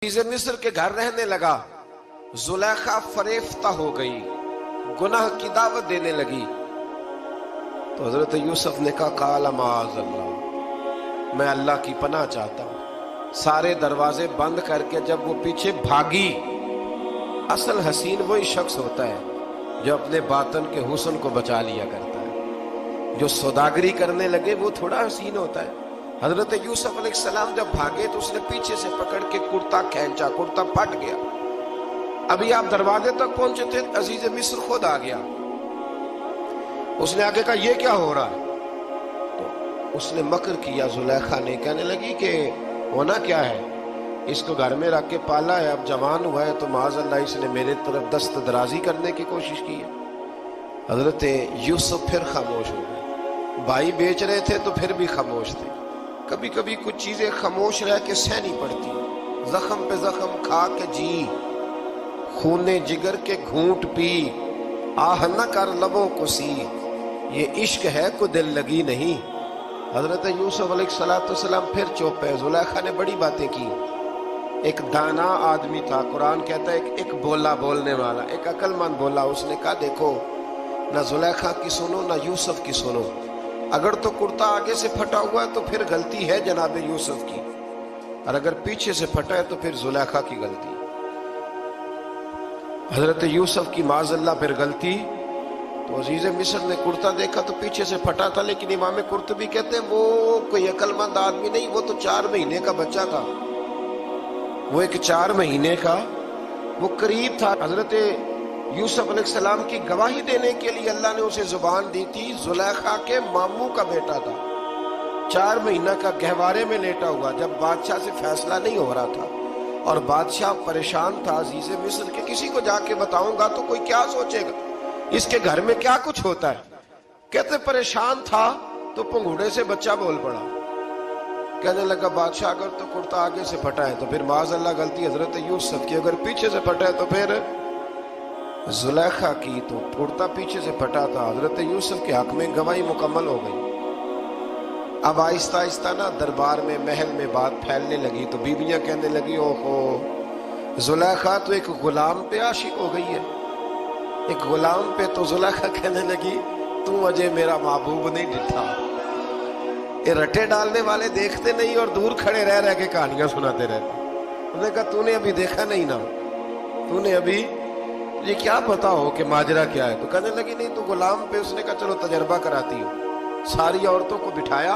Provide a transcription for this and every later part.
अज़ीज़ मिस्र के घर रहने लगा। जुलेखा फरेफ्ता हो गई, गुनाह की दावत देने लगी। तो हजरत यूसुफ ने कहा काला माअज़ल्लाह, मैं अल्लाह की पनाह चाहता हूँ। सारे दरवाजे बंद करके जब वो पीछे भागी, असल हसीन वही शख्स होता है जो अपने बातन के हुस्न को बचा लिया करता है। जो सौदागरी करने लगे वो थोड़ा हसीन होता है। हजरत यूसुफ अलैहिस्सलाम जब भागे तो उसने पीछे से पकड़ के कुर्ता खींचा, कुर्ता फट गया। अभी आप दरवाजे तक पहुंचे थे, अजीज मिस्र खुद आ गया। उसने आगे कहा ये क्या हो रहा है? तो उसने मकर किया जुलेखा ने, कहने लगी कि होना क्या है, इसको घर में रख के पाला है, अब जवान हुआ है तो माज़अल्लाह इसने मेरे तरफ दस्त दराजी करने की कोशिश की है। हजरत यूसुफ फिर खामोश हो गए। भाई बेच रहे थे तो फिर भी खामोश थे। कभी कभी कुछ चीजें खामोश रह के सहनी पड़ती। जख्म पे जख्म खा के जी, खूने जिगर के घूंट पी, आह न कर लबों को सी, ये इश्क है को दिल लगी नहीं। हजरत यूसुफ अलैहिस्सलाम फिर चुप है। जुलेखा ने बड़ी बातें की। एक दाना आदमी था, कुरान कहता है एक बोला बोलने वाला, एक अक्लमंद बोला। उसने कहा देखो, ना जुलेखा की सुनो ना यूसुफ की सुनो। अगर तो कुर्ता आगे से फटा हुआ है तो फिर गलती है जनाब यूसुफ की, और अगर पीछे से फटा है तो फिर जुलेखा की गलती। हजरत यूसुफ की माज़अल्लाह फिर गलती। तो अजीज मिस्र ने कुर्ता देखा तो पीछे से फटा था, लेकिन इमाम कुर्तुबी कहते हैं वो कोई अक्लमंद आदमी नहीं, वो तो 4 महीने का बच्चा था। वो एक 4 महीने का वो करीब था। हजरत यूसुफ अलैहिस्सलाम की गवाही देने के लिए अल्लाह ने उसे जुबान दी थी। जुलेखा के मामू का बेटा था, 4 महीना का गहवारे में लेटा हुआ, जब बादशाह से फैसला नहीं हो रहा था और बादशाह परेशान था। अजीज मिस्र के किसी को जाके बताऊंगा तो कोई क्या सोचेगा, इसके घर में क्या कुछ होता है। कहते परेशान था तो पंघूड़े से बच्चा बोल पड़ा। कहने लगा बादशाह अगर तो कुर्ता आगे से फटा है तो फिर माज़अल्लाह गलती हजरत यूसुफ की, अगर पीछे से फटा है तो फिर जुलेखा की। तो कुर्ता पीछे से फटा था। हजरत यूसुफ के हक में गवाही मुकम्मल हो गई। अब आहिस्ता आहिस्ता ना दरबार में, महल में बात फैलने लगी। तो बीबियां कहने लगी ओहो, जुलेखा तो एक गुलाम पे आशिक हो गई है, एक गुलाम पे। तो जुलेखा कहने लगी तू अजय मेरा महबूब नहीं डिठा। ये रटे डालने वाले देखते नहीं और दूर खड़े रह रह के कहानियां सुनाते रहते। उन्होंने कहा तूने अभी देखा नहीं ना, तूने अभी ये क्या पता हो कि माजरा क्या है। तो कहने लगी नहीं तू गुलाम पे। उसने कहा चलो तजर्बा कराती हूँ। सारी औरतों को बिठाया,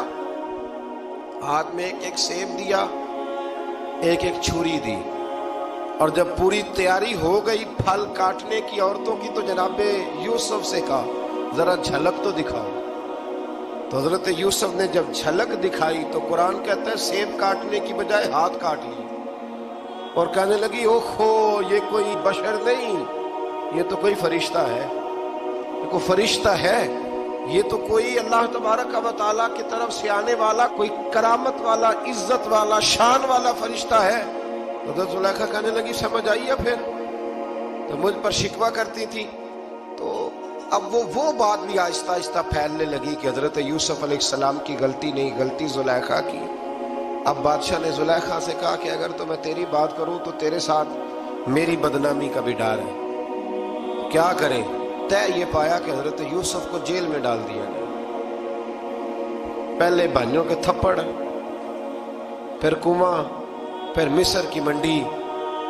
हाथ में एक एक सेब दिया, एक एक छुरी दी, और जब पूरी तैयारी हो गई फल काटने की औरतों की, तो जनाबे यूसुफ से कहा जरा झलक तो दिखाओ। तो हजरत यूसुफ ने जब झलक दिखाई तो कुरान कहता है सेब काटने की बजाय हाथ काट लिए, और कहने लगी ओहो ये कोई बशर नहीं, ये तो कोई फरिश्ता है, ये कोई फरिश्ता है, ये तो कोई अल्लाह तबारक व तआला की तरफ से आने वाला, कोई करामत वाला, इज्जत वाला, शान वाला फरिश्ता है। तो जुलेखा कहने लगी समझ आई है फिर, तो मुझ पर शिकवा करती थी। तो अब वो बात भी आहिस्ता आहिस्ता फैलने लगी कि हजरत यूसुफ अलैहिस्सलाम की गलती नहीं, गलती जुलेखा की। अब बादशाह ने जुलेखा से कहा कि अगर तो मैं तेरी बात करूं तो तेरे साथ मेरी बदनामी का भी डर है, क्या करें। तय ये पाया कि हजरत यूसुफ को जेल में डाल दिया गया। पहले भाइयों के थप्पड़, फिर कुआं, फिर मिस्र की मंडी,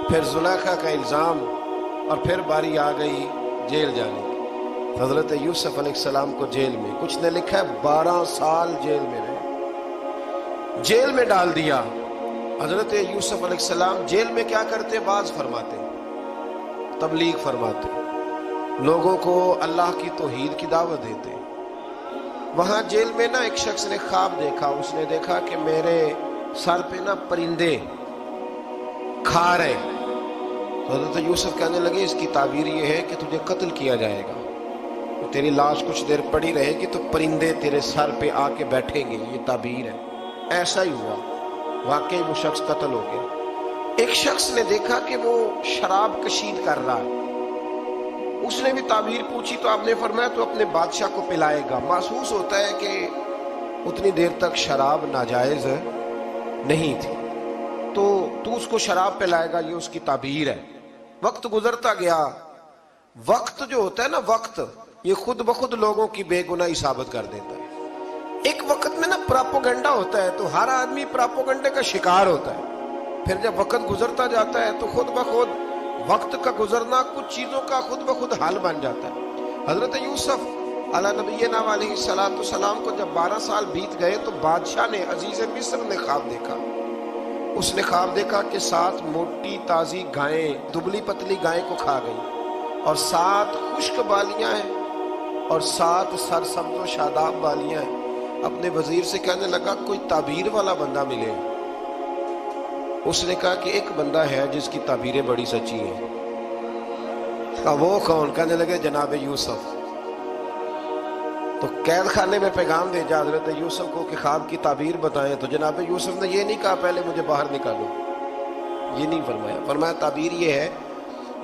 फिर जुलेखा का इल्जाम, और फिर बारी आ गई जेल जाने की। हजरत यूसुफ अलैहिस्सलाम को जेल में, कुछ ने लिखा है 12 साल जेल में रहे, जेल में डाल दिया। हजरत यूसुफ अलैहिस्सलाम जेल में क्या करते, बाज फरमाते, तबलीग फरमाते, लोगों को अल्लाह की तौहीद की दावत देते। वहां जेल में ना एक शख्स ने ख्वाब देखा। उसने देखा कि मेरे सर पे ना परिंदे खा रहे। तो हजरत यूसुफ कहने लगे इसकी ताबीर ये है कि तुझे कत्ल किया जाएगा, तो तेरी लाश कुछ देर पड़ी रहेगी तो परिंदे तेरे सर पे आके बैठेंगे, ये ताबीर है। ऐसा ही हुआ, वाकई वो शख्स कत्ल हो गया। एक शख्स ने देखा कि वो शराब कशीद कर रहा है। उसने भी ताबीर पूछी तो आपने फरमाया तो अपने बादशाह को पिलाएगा। महसूस होता है कि उतनी देर तक शराब नाजायज नहीं थी। तो तू उसको शराब पिलाएगा, ये उसकी ताबीर है। वक्त गुजरता गया। वक्त जो होता है ना, वक्त ये खुद ब खुद लोगों की बेगुनाही साबित कर देता है। एक वक्त में ना प्रोपेगेंडा होता है तो हर आदमी प्रोपेगेंडे का शिकार होता है। फिर जब वक्त गुजरता जाता है तो खुद ब खुद वक्त का गुजरना कुछ चीजों का खुद ब खुद हाल बन जाता है। हजरत यूसुफ अला नबीना अलैहिस्सलातु सलाम को जब 12 साल बीत गए तो बादशाह ने, अजीज मिस्र ने ख्वाब देखा। उसने ख्वाब देखा कि 7 मोटी ताजी गायें दुबली पतली गायें को खा गई और 7 खुश्क बालियां हैं और 7 सरसब्ज़ शादाब बालियां हैं। अपने वजीर से कहने लगा कोई ताबीर वाला बंदा मिले। उसने कहा कि एक बंदा है जिसकी ताबीरें बड़ी सच्ची हैं। कहा वो कौन? कहने लगे जनाब यूसुफ। तो कैद खाने में पैगाम भेजा हजरत यूसुफ को कि ख्वाब की ताबीर बताएं। तो जनाब यूसुफ ने ये नहीं कहा पहले मुझे बाहर निकालो, ये नहीं फरमाया। फरमाया ताबीर ये है,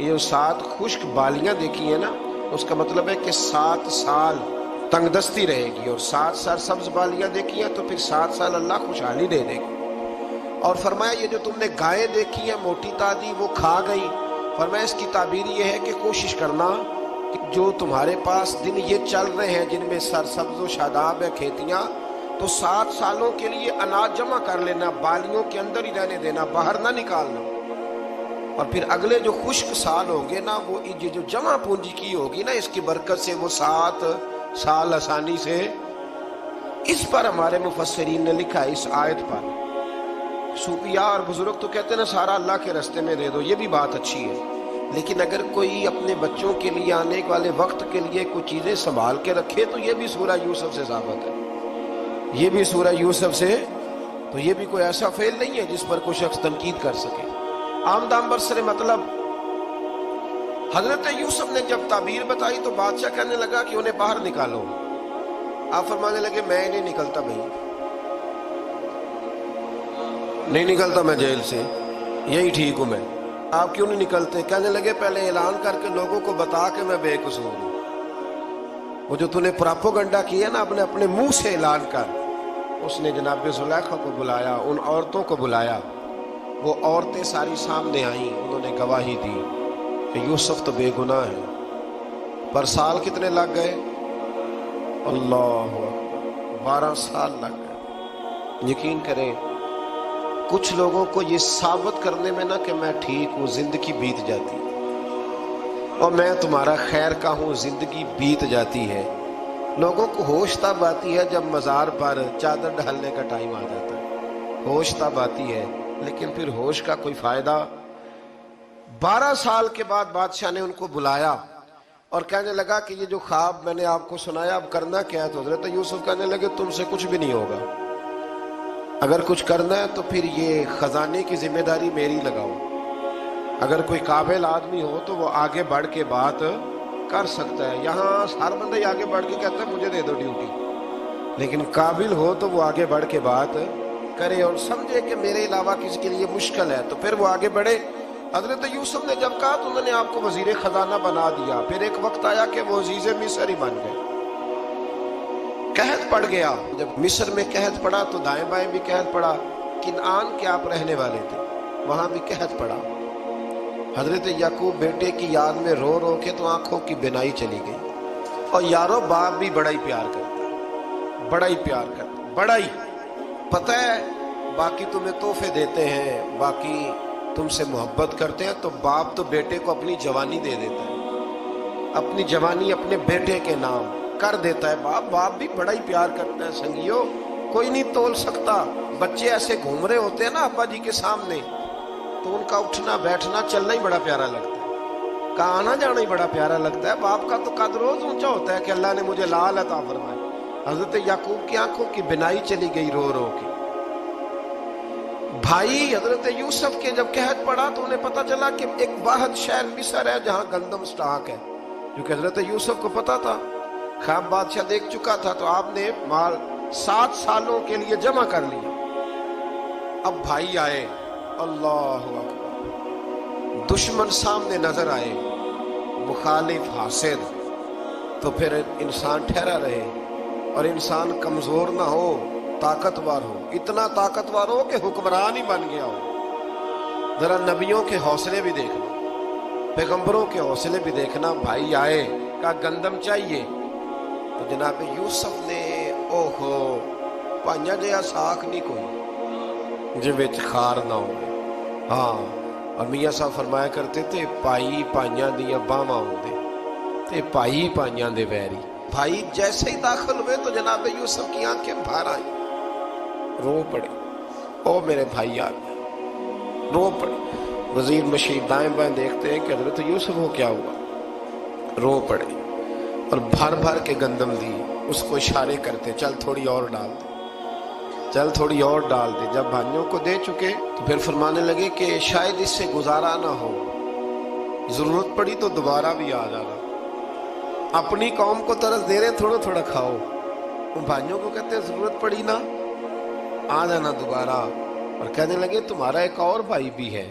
ये जो 7 खुश्क बालियां देखी है ना, उसका मतलब है कि 7 साल तंगदस्ती रहेगी, और 7 सरसब्ज बालियां देखी हैं तो फिर 7 साल अल्लाह खुशहाली दे देगी। और फरमाया ये जो तुमने गायें देखी हैं मोटी ताजी वो खा गई। फरमाया इसकी ताबीर ये है कि कोशिश करना कि जो तुम्हारे पास दिन ये चल रहे हैं जिनमें सरसब्ज़ व शादाब है खेतियां, तो 7 सालों के लिए अनाज जमा कर लेना, बालियों के अंदर ही रहने देना, बाहर ना निकालना। और फिर अगले जो खुश्क साल होंगे ना, वो ये जो जमा पूंजी की होगी ना, इसकी बरकत से वो 7 साल आसानी से। इस पर हमारे मुफस्सिरीन ने लिखा है, इस आयत पर सूफिया और बुजुर्ग तो कहते हैं ना सारा अल्लाह के रास्ते में दे दो, ये भी बात अच्छी है। लेकिन अगर कोई अपने बच्चों के लिए आने वाले वक्त के लिए कुछ चीजें संभाल के रखे तो ये भी सूरह यूसुफ से साबित है। ये भी सूरह यूसुफ से, तो ये भी कोई ऐसा फेल नहीं है जिस पर कोई शख्स तनकीद कर सके। आमदाम बरसरे मतलब हजरत यूसुफ ने जब ताबीर बताई तो बादशाह कहने लगा कि उन्हें बाहर निकालो। आप फरमाने लगे मैं नहीं निकलता भाई, नहीं निकलता मैं जेल से, यही ठीक हूं मैं। आप क्यों नहीं निकलते? कहने लगे पहले ऐलान करके लोगों को बता के मैं बेकसूर हूं। वो जो तूने प्रोपेगेंडा किया ना, अपने अपने मुंह से ऐलान कर। उसने जनाब जुलैखा को बुलाया, उन औरतों को बुलाया। वो औरतें सारी सामने आई, उन्होंने गवाही दी कि यूसुफ तो बेगुनाह है। पर साल कितने लग गए? अल्लाह, 12 साल लग गए। यकीन करें कुछ लोगों को ये साबित करने में ना कि मैं ठीक हूं, जिंदगी बीत जाती है। और मैं तुम्हारा खैर का हूं, जिंदगी बीत जाती है। लोगों को होश तब आती है जब मजार पर चादर डालने का टाइम आ जाता है, होश तब आती है। लेकिन फिर होश का कोई फायदा। 12 साल के बाद बादशाह ने उनको बुलाया और कहने लगा कि ये जो ख्वाब मैंने आपको सुनाया अब करना क्या है? तो हजरत यूसुफ कहने लगे तुमसे कुछ भी नहीं होगा। अगर कुछ करना है तो फिर ये खजाने की जिम्मेदारी मेरी लगाओ। अगर कोई काबिल आदमी हो तो वो आगे बढ़ के बात कर सकता है। यहाँ हर बंदा ही आगे बढ़ के कहता है मुझे दे दो ड्यूटी, लेकिन काबिल हो तो वो आगे बढ़ के बात करे और समझे कि मेरे अलावा किसी के लिए मुश्किल है, तो फिर वो आगे बढ़े। हजरत यूसुफ ने जब कहा तो उन्होंने आपको वजीर खजाना बना दिया। फिर एक वक्त आया कि वो अजीज मिस्र ही बन गए। कहत पड़ गया। जब मिस्र में कहत पड़ा तो दाएं बाएं भी कहत पड़ा। किनान के आप रहने वाले थे, वहां भी कहत पड़ा। हजरत याकूब बेटे की याद में रो रो के तो आंखों की बिनाई चली गई। और यारो बाप भी बड़ा ही प्यार करता है, बड़ा ही प्यार करता है, बड़ा ही। पता है बाकी तुम्हें तोहफे देते हैं, बाकी तुमसे मोहब्बत करते हैं, तो बाप तो बेटे को अपनी जवानी दे देता है, अपनी जवानी अपने बेटे के नाम कर देता है। बाप भी बड़ा ही प्यार करता है। संगियो कोई नहीं तोल सकता। बच्चे ऐसे घूम रहे होते हैं ना अब्बा जी के सामने, तो उनका उठना बैठना चलना ही बड़ा प्यारा लगता है, का आना जाना ही बड़ा प्यारा लगता है। बाप का तो कद रोज ऊंचा होता है कि अल्लाह ने मुझे लाल अता फरमाया। हजरत याकूब की आंखों की बिनाई चली गई रो रो के। भाई हजरत यूसुफ के जब कहत पड़ा तो उन्हें पता चला कि एक वाहिद शहर मिस्र है जहां गंदम स्टॉक है, क्योंकि हजरत यूसुफ को पता था, ख्वाब बादशाह देख चुका था। तो आपने माल 7 सालों के लिए जमा कर लिया। अब भाई आए, अल्लाह अकबर, दुश्मन सामने नजर आए, मुखालिफ हासिद, तो फिर इंसान ठहरा रहे और इंसान कमजोर ना हो, ताकतवर हो। इतना ताकतवर हो कि हुक्मरान ही बन गया हो। ذرا نبیوں کے حوصلے بھی دیکھنا، پیغمبروں کے حوصلے بھی دیکھنا. بھائی آئے کہا گندم چاہیے، تو جناب یوسف نے اوہو پائیاں جہا ساکھ نہیں کوئی جے وچ خار نہ ہو. ہاں، اور میاں صاحب فرمایا کرتے تھے پائی پائیاں دیاں باواں ہوندے تے پائی پائیاں دے ویری. بھائی جیسے ہی داخل ہوئے تو جناب یوسف کی آنکھیں بھر آئیں، رو پڑے. او میرے بھائی آ گئے، رو پڑے. وزیر مشیر دائیں بائیں دیکھتے ہیں کہ حضرت یوسف کو کیا ہوا، رو پڑے اور بھر بھر کے گندم دی. اس کو اشارے کرتے چل تھوڑی اور ڈال دے، چل تھوڑی اور ڈال دے. جب بھائیوں کو دے چکے تو پھر فرمانے لگے کہ شاید اس سے گزارا نہ ہو، ضرورت پڑی تو دوبارہ بھی آ جانا. اپنی قوم کو طرز دے رہے تھوڑا تھوڑا کھاؤ، ان بھائیوں کو کہتے ہیں ضرورت پڑی نا آ جانا دوبارہ. اور کہنے لگے تمہارا ایک اور بھائی بھی ہے.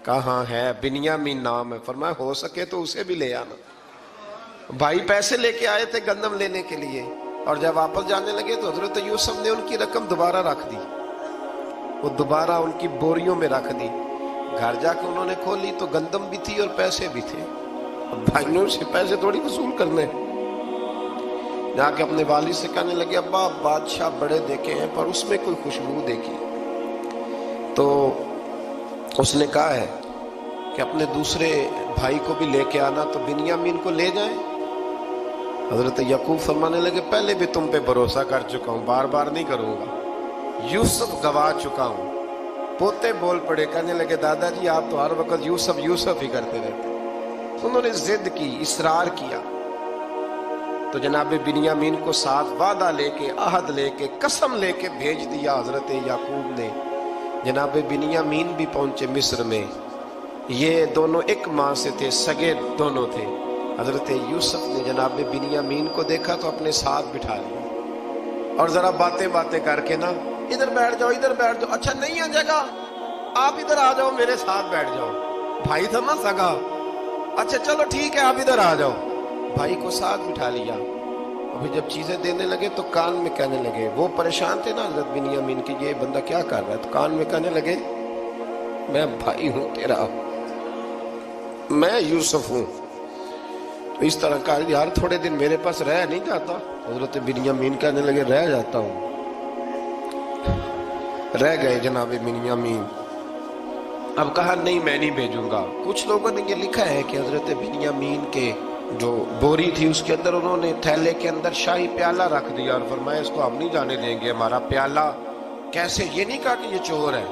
کہاں ہے؟ بنیامین نام ہے. فرمایا ہو سکے تو اسے بھی لے آنا. بھائی پیسے لے کے آئے تھے گندم لینے کے لیے، اور جب واپس جانے لگے تو حضرت یوسف نے ان کی رقم دوبارہ رکھ دی، وہ دوبارہ ان کی بوریوں میں رکھ دی. گھر جا کے انہوں نے کھولی تو گندم بھی تھی اور پیسے بھی تھے. بھائیوں سے پیسے تھوڑی وصول کرنے. جا کے اپنے والد سے کہنے لگے ابا بادشاہ بڑے دیکھے ہیں پر اس میں کوئی خوشبو دیکھی. تو اس نے کہا ہے کہ اپنے دوسرے بھائی کو بھی لے کے آنا، تو بنیامین کو لے جائیں. حضرت یعقوب فرمانے لگے پہلے بھی تم پہ بھروسہ کر چکا ہوں، بار بار نہیں کروں گا، یوسف گوا چکا ہوں. پوتے بول پڑے، کہنے لگے دادا جی آپ تو ہر وقت یوسف یوسف ہی کرتے رہتے. انہوں نے ضد کی، اصرار کیا، تو جناب بنیامین کو ساتھ وعدہ لے کے، عہد لے کے، قسم لے کے بھیج دیا حضرت یعقوب نے. جناب بنیامین بھی پہنچے مصر میں. یہ دونوں ایک ماں سے تھے، سگے دونوں تھے. حضرت یوسف نے جناب بنیامین کو دیکھا تو اپنے ساتھ بٹھا لیا، اور ذرا باتیں باتیں کر کے نا ادھر بیٹھ جاؤ ادھر بیٹھ جاؤ، اچھا نہیں ہے جگہ آپ ادھر آ جاؤ میرے ساتھ بیٹھ جاؤ. بھائی تھا نا سگا، اچھا چلو ٹھیک ہے آپ ادھر آ جاؤ. بھائی کو ساتھ بٹھا لیا. ابھی جب چیزیں دینے لگے تو کان میں کہنے لگے، وہ پریشان تھے نا حضرت بنیامین کی یہ بندہ کیا کر رہا ہے، تو کان میں کہنے لگے میں بھائی ہوں تیرا، میں یوسف ہوں. تو اس طرح کہا یار تھوڑے دن میرے پاس رہ نہیں جاتا. حضرت بنیامین کہنے لگے رہ جاتا ہوں. رہ گئے جناب بنیامین. اب کہا نہیں میں نہیں بھیجوں گا. کچھ لوگوں نے یہ لکھا ہے کہ حضرت بنیامین کے جو بوری تھی اس کے اندر انہوں نے تھیلے کے اندر شاہی پیالہ رکھ دیا اور فرمایا اس کو ہم نہیں جانے دیں گے ہمارا پیالہ. کیسے؟ یہ نہیں کہا کہ یہ چور ہے،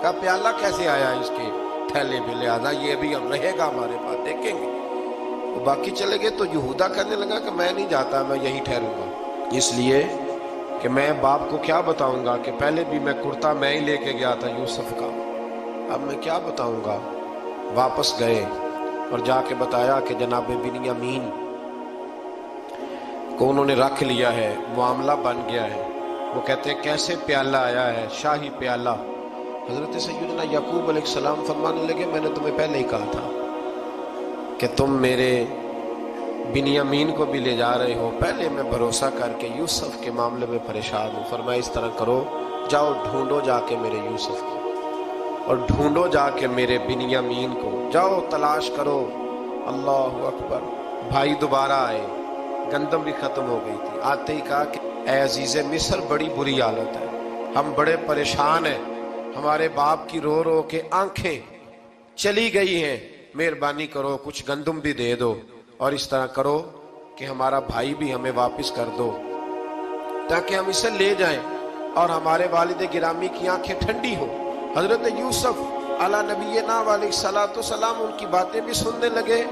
کہا پیالہ کیسے آیا اس کے تھیلے میں، لہذا یہ بھی ہم رہے گا ہمارے پاس، دیکھیں گے. باقی چلے گئے تو یہودا کہنے لگا کہ میں نہیں جاتا، میں یہی ٹھہروں گا، اس لیے کہ میں باپ کو کیا بتاؤں گا کہ پہلے بھی میں کرتا میں ہی لے کے گیا تھا یوسف کا، اب میں کیا بتاؤں گا. واپس گئے اور جا کے بتایا کہ جناب بنیامین کو انہوں نے رکھ لیا ہے، معاملہ بن گیا ہے. وہ کہتے ہیں کیسے پیالہ آیا ہے، شاہی پیالہ. حضرت سیدنا یعقوب علیہ السلام فرمانے لگے میں نے تمہیں پہلے ہی کہا تھا کہ تم میرے بنیامین کو بھی لے جا رہے ہو. پہلے میں بھروسہ کر کے یوسف کے معاملے میں پریشان ہوں. فرمایا اس طرح کرو، جاؤ ڈھونڈو جا کے میرے یوسف کو، اور ڈھونڈو جا کے میرے بنیامین کو، جاؤ تلاش کرو. اللہ اکبر. بھائی دوبارہ آئے، گندم بھی ختم ہو گئی تھی. آتے ہی کہا کہ اے عزیز مصر بڑی بری حالت ہے، ہم بڑے پریشان ہیں، ہمارے باپ کی رو رو کے آنکھیں چلی گئی ہیں، مہربانی کرو کچھ گندم بھی دے دو، اور اس طرح کرو کہ ہمارا بھائی بھی ہمیں واپس کر دو تاکہ ہم اسے لے جائیں اور ہمارے والد گرامی کی آنکھیں ٹھنڈی ہو. حضرت یوسف علی نبینا علیہ الصلوۃ والسلام ان کی باتیں بھی سننے لگے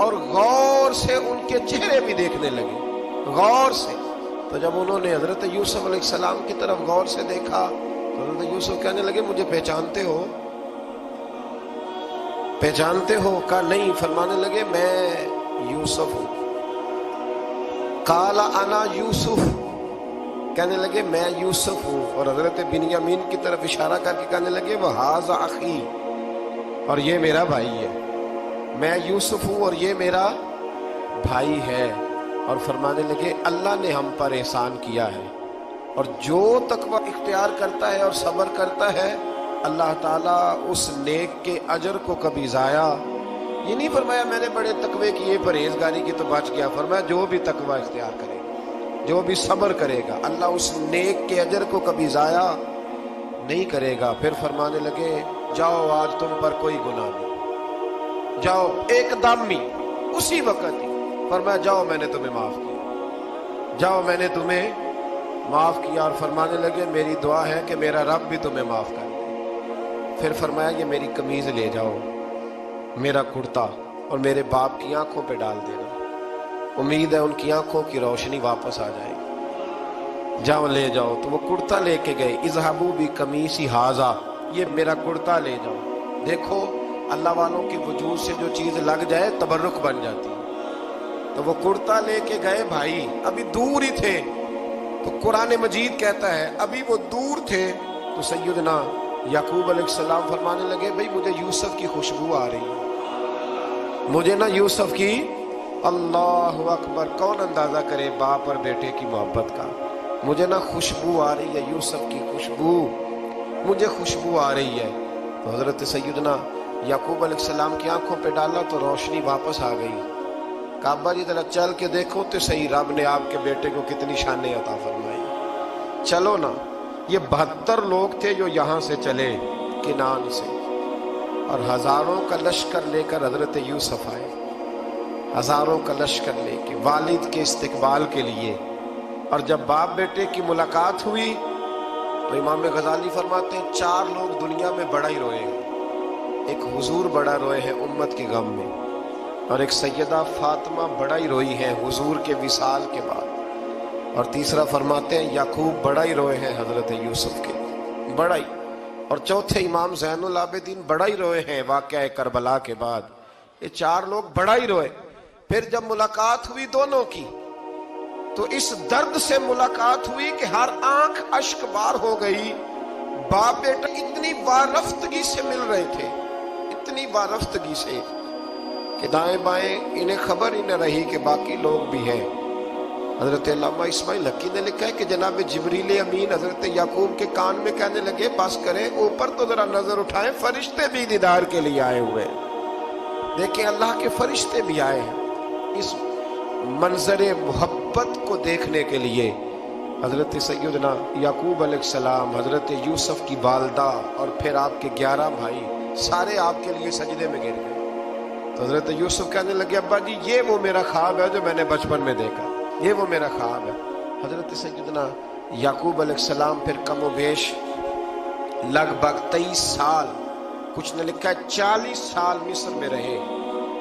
اور غور سے ان کے چہرے بھی دیکھنے لگے، غور سے. تو جب انہوں نے حضرت یوسف علیہ السلام کی طرف غور سے دیکھا تو حضرت یوسف کہنے لگے مجھے پہچانتے ہو، پہچانتے ہو؟ کہا نہیں. فرمانے لگے میں یوسف ہوں. قال انا یوسف، کہنے لگے میں یوسف ہوں. اور حضرت بنیامین کی طرف اشارہ کر کے کہنے لگے وہذا اخی، اور یہ میرا بھائی ہے. میں یوسف ہوں اور یہ میرا بھائی ہے. اور فرمانے لگے اللہ نے ہم پر احسان کیا ہے، اور جو تقوی اختیار کرتا ہے اور صبر کرتا ہے اللہ تعالیٰ اس نیک کے اجر کو کبھی ضائع یہ نہیں فرمایا میں نے بڑے تقوی کیے پرہیزگاری کی تو بچ گیا، فرمایا جو بھی تقوی اختیار کرے گا، جو بھی صبر کرے گا، اللہ اس نیک کے اجر کو کبھی ضائع نہیں کرے گا۔ پھر فرمانے لگے جاؤ آج تم پر کوئی گناہ نہیں، جاؤ ایک دم ہی اسی وقت ہی فرمایا جاؤ میں نے تمہیں معاف کیا، جاؤ میں نے تمہیں معاف کیا۔ اور فرمانے لگے میری دعا ہے کہ میرا رب بھی تمہیں معاف کر دے۔ پھر فرمایا یہ میری قمیض لے جاؤ، میرا کرتا، اور میرے باپ کی آنکھوں پہ ڈال دینا، امید ہے ان کی آنکھوں کی روشنی واپس آ جائے گی، جاؤ لے جاؤ۔ تو وہ کرتا لے کے گئے، اذهبوا بقمیصی ھذا، یہ میرا کرتا لے جاؤ۔ دیکھو اللہ والوں کے وجود سے جو چیز لگ جائے تبرک بن جاتی ہے۔ تو وہ کرتا لے کے گئے، بھائی ابھی دور ہی تھے، تو قرآن مجید کہتا ہے ابھی وہ دور تھے تو سیدنا یعقوب علیہ السلام فرمانے لگے بھئی مجھے یوسف کی خوشبو آ رہی ہے، مجھے نا یوسف کی، اللہ اکبر، کون اندازہ کرے باپ اور بیٹے کی محبت کا، مجھے نا خوشبو آ رہی ہے، یوسف کی خوشبو، مجھے خوشبو آ رہی ہے۔ تو حضرت سیدنا یعقوب علیہ السلام کی آنکھوں پہ ڈالا تو روشنی واپس آ گئی۔ کعبہ جی ذرا چل کے دیکھو تو صحیح رب نے آپ کے بیٹے کو کتنی شانیں عطا فرمائی۔ چلو نا، یہ 72 لوگ تھے جو یہاں سے چلے کنان سے، اور ہزاروں کا لشکر لے کر حضرت یوسف آئے، ہزاروں کا لشکر لے کے والد کے استقبال کے لیے۔ اور جب باپ بیٹے کی ملاقات ہوئی تو امام غزالی فرماتے ہیں 4 لوگ دنیا میں بڑا ہی روئے ہیں، ایک حضور بڑا روئے ہیں امت کے غم میں، اور ایک سیدہ فاطمہ بڑا ہی روئی ہے حضور کے وصال کے بعد، اور تیسرا فرماتے ہیں یعقوب بڑا ہی روئے ہیں حضرت یوسف کے، بڑا ہی، اور چوتھے امام زین العابدین بڑا ہی روئے ہیں واقعہ کربلا کے بعد۔ یہ 4 لوگ بڑا ہی روئے۔ پھر جب ملاقات ہوئی دونوں کی تو اس درد سے ملاقات ہوئی کہ ہر آنکھ اشک بار ہو گئی۔ باپ بیٹا اتنی وارفتگی سے مل رہے تھے، اتنی وارفتگی سے کہ دائیں بائیں انہیں خبر ہی نہ رہی کہ باقی لوگ بھی ہیں۔ حضرت علامہ اسماعیل حقی نے لکھا ہے کہ جناب جبریل امین حضرت یعقوب کے کان میں کہنے لگے بس کریں، اوپر تو ذرا نظر اٹھائیں، فرشتے بھی دیدار کے لیے آئے ہوئے ہیں۔ دیکھیں اللہ کے فرشتے بھی آئے ہیں اس منظر محبت کو دیکھنے کے لیے۔ حضرت سیدنا یعقوب علیہ السلام، حضرت یوسف کی والدہ، اور پھر آپ کے 11 بھائی سارے آپ کے لیے سجدے میں گر گئے۔ تو حضرت یوسف کہنے لگے ابا جی یہ وہ میرا خواب ہے جو میں نے بچپن میں دیکھا، یہ وہ میرا خواب ہے۔ حضرت سیدنا یعقوب علیہ السلام پھر کم و بیش لگ بھگ 23 سال، کچھ نے لکھا ہے 40 سال مصر میں رہے،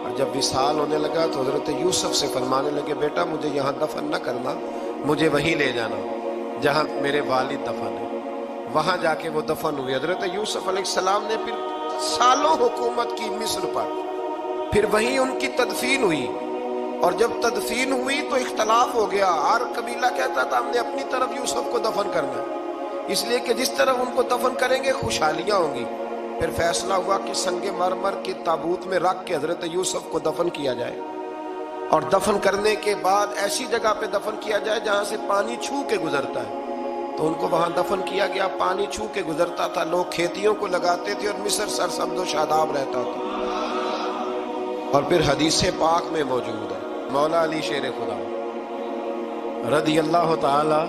اور جب وصال ہونے لگا تو حضرت یوسف سے فرمانے لگے بیٹا مجھے یہاں دفن نہ کرنا، مجھے وہیں لے جانا جہاں میرے والد دفن ہے۔ وہاں جا کے وہ دفن ہوئے۔ حضرت یوسف علیہ السلام نے پھر سالوں حکومت کی مصر پر، پھر وہیں ان کی تدفین ہوئی، اور جب تدفین ہوئی تو اختلاف ہو گیا، ہر قبیلہ کہتا تھا ہم نے اپنی طرف یوسف کو دفن کرنا ہے، اس لیے کہ جس طرف ان کو دفن کریں گے خوشحالیاں ہوں گی۔ پھر فیصلہ ہوا کہ سنگ مرمر کے تابوت میں رکھ کے حضرت یوسف کو دفن کیا جائے، اور دفن کرنے کے بعد ایسی جگہ پہ دفن کیا جائے جہاں سے پانی چھو کے گزرتا ہے۔ تو ان کو وہاں دفن کیا گیا، پانی چھو کے گزرتا تھا، لوگ کھیتیوں کو لگاتے تھے اور مصر سرسبز و شاداب رہتا تھا۔ اور پھر حدیث پاک میں موجود ہے، مولا علی شیر خدا رضی اللہ تعالی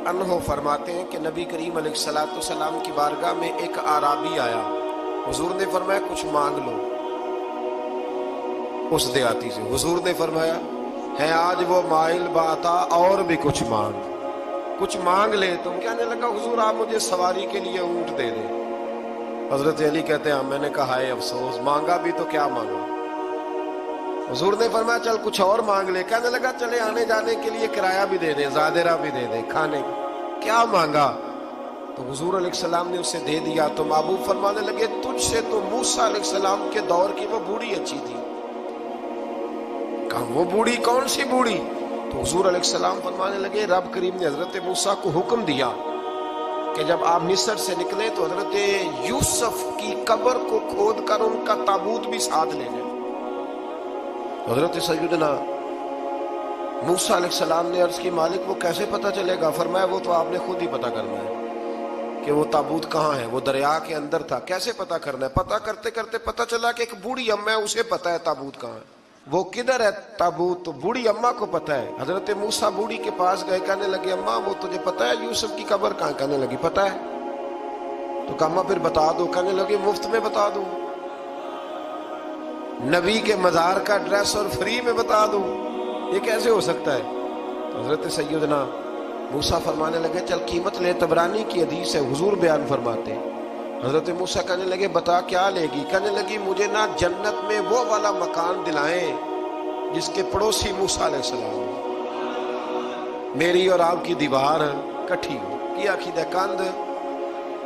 عنہ فرماتے ہیں کہ نبی کریم علیہ السلام کی بارگاہ میں ایک اعرابی آیا، حضور نے فرمایا کچھ مانگ لو اس دیہاتی سے۔ حضور نے فرمایا ہے آج وہ مائل باتا، اور بھی کچھ مانگ لے۔ تم کہنے لگا حضور آپ مجھے سواری کے لیے اونٹ دے دیں۔ حضرت علی کہتے ہیں میں نے کہا ہے افسوس، مانگا بھی تو کیا مانگا۔ حضور نے فرمایا چل کچھ اور مانگ لے۔ کہنے لگا چلے آنے جانے کے لیے کرایہ بھی دے دیں، زادرہ بھی دے دیں، کھانے کیا مانگا؟ تو حضور علیہ السلام نے اسے دے دیا۔ تو محبوب فرمانے لگے تجھ سے تو موسیٰ علیہ السلام کے دور کی وہ بوڑھی اچھی تھی۔ کہا وہ بوڑھی کون سی بوڑھی؟ تو حضور علیہ السلام فرمانے لگے رب کریم نے حضرت موسیٰ کو حکم دیا کہ جب آپ مصر سے نکلے تو حضرت یوسف کی قبر کو کھود کر ان کا تابوت بھی ساتھ لے جائے۔ حضرت سیدنا موسیٰ علیہ السلام نے عرض کی مالک وہ کیسے پتہ چلے گا؟ فرمایا وہ تو آپ نے خود ہی پتہ کرنا ہے، کہ وہ ताबूत कहाँ है, वो दरिया के अंदर था। कैसे पता करना है? पता करते करते पता चला कि एक बूढ़ी अम्मा है, उसे पता है ताबूत कहाँ है, वो किधर है ताबूत, तो बूढ़ी अम्मा को पता है। हजरत मूसा बूढ़ी के पास गए, कहने लगे अम्मा वो तुझे पता है यूसुफ की कब्र कहाँ? कहने लगी पता है। तो कहा अम्मा फिर बता दो। कहने लगे मुफ्त में बता दूं, नबी के मजार का एड्रेस और फ्री में बता दूं, ये कैसे हो सकता है? तो हजरत सैयदना मूसा फरमाने लगे चल कीमत ले, तबरानी की हदीस है, हुजूर बयान फरमाते। हजरत मूसा कहने लगे बता क्या लेगी? कहने लगी मुझे ना जन्नत में वो वाला मकान दिलाएं जिसके पड़ोसी मूसा अलैहिस्सलाम, मेरी और आपकी दीवार कट्ठी हो की आखिदा कंध।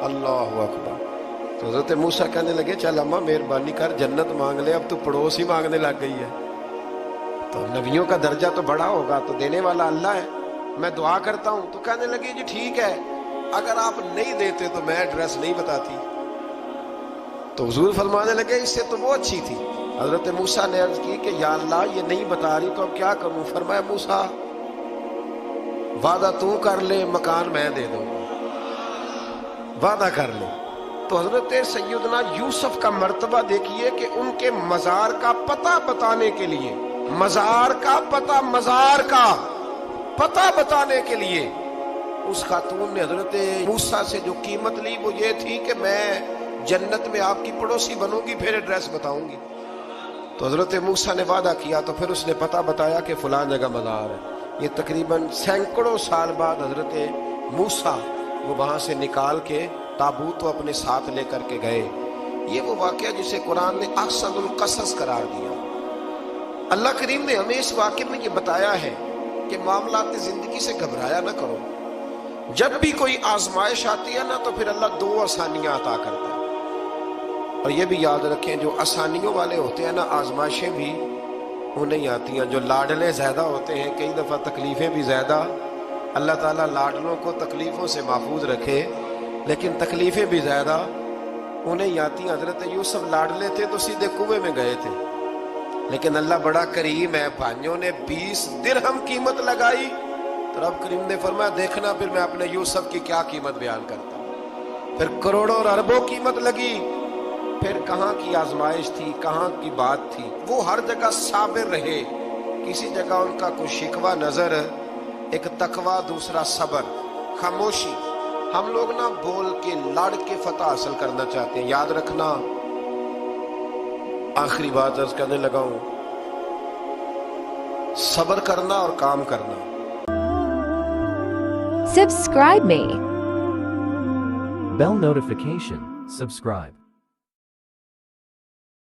अल्लाह अकबर। तो हजरत मूसा कहने लगे चल अम्मा मेहरबानी कर, जन्नत मांग ले, अब तो पड़ोस ही मांगने लग गई है। तो नबियों का दर्जा तो बड़ा होगा, तो देने वाला अल्लाह है, मैं दुआ करता हूं। तो कहने लगी जी ठीक है, अगर आप नहीं देते तो मैं एड्रेस नहीं बताती। तो हुजूर फरमाने लगे इससे तो वो अच्छी थी। हजरत मूसा ने अर्ज की कि या अल्लाह ये नहीं बता रही तो अब क्या करूं? फरमाया मूसा वादा तू कर ले, मकान मैं दे दूंगा, वादा कर ले। तो हजरत सैयदना यूसुफ का मर्तबा देखिए कि उनके मजार का पता बताने के लिए, मजार का पता बताने के लिए उस खातून ने हजरत मूसा से जो कीमत ली वो ये थी कि मैं जन्नत में आपकी पड़ोसी बनूंगी, फिर एड्रेस बताऊंगी। तो हजरत मूसा ने वादा किया, तो फिर उसने पता बताया कि फलां जगह मजार है। ये तकरीबन सैकड़ों साल बाद हजरत मूसा वो वहां से निकाल के ताबूत तो अपने साथ लेकर के गए। ये वो वाकया जिसे कुरान ने अहसनुल क़सस करार दिया। अल्लाह करीम ने हमें इस वाकये में ये बताया है कि मामलात जिंदगी से घबराया ना करो। जब भी कोई आजमाइश आती है ना तो फिर अल्लाह दो आसानियां अता करता है। और ये भी याद रखें जो आसानियों वाले होते हैं ना, आजमाइशें भी उन्हें ही आती हैं। जो लाडले ज्यादा होते हैं, कई दफा तकलीफें भी ज्यादा। अल्लाह ताला लाडलों को तकलीफों से महफूज रखे, लेकिन तकलीफें भी ज्यादा उन्हें ही आती हैं। हजरत यूसुफ लाडले थे तो सीधे कुएं में गए थे, लेकिन अल्लाह बड़ा करीम है। भाइयों ने 20 दिरहम कीमत लगाई तो रब करीम ने फरमाया देखना फिर मैं अपने यूसुफ की क्या कीमत बयान करता हूं। फिर करोड़ों और अरबों कीमत लगी। फिर कहाँ की आजमाइश थी, कहाँ की बात थी, वो हर जगह साबिर रहे। किसी जगह उनका कोई शिकवा नजर, एक तकवा, दूसरा सबर, खामोशी। हम लोग ना बोल के लड़ के फतह हासिल करना चाहते हैं। याद रखना, आखिरी बात अर्ज करने लगा हूं, सब्र करना और काम करना। Subscribe me. Bell notification, subscribe.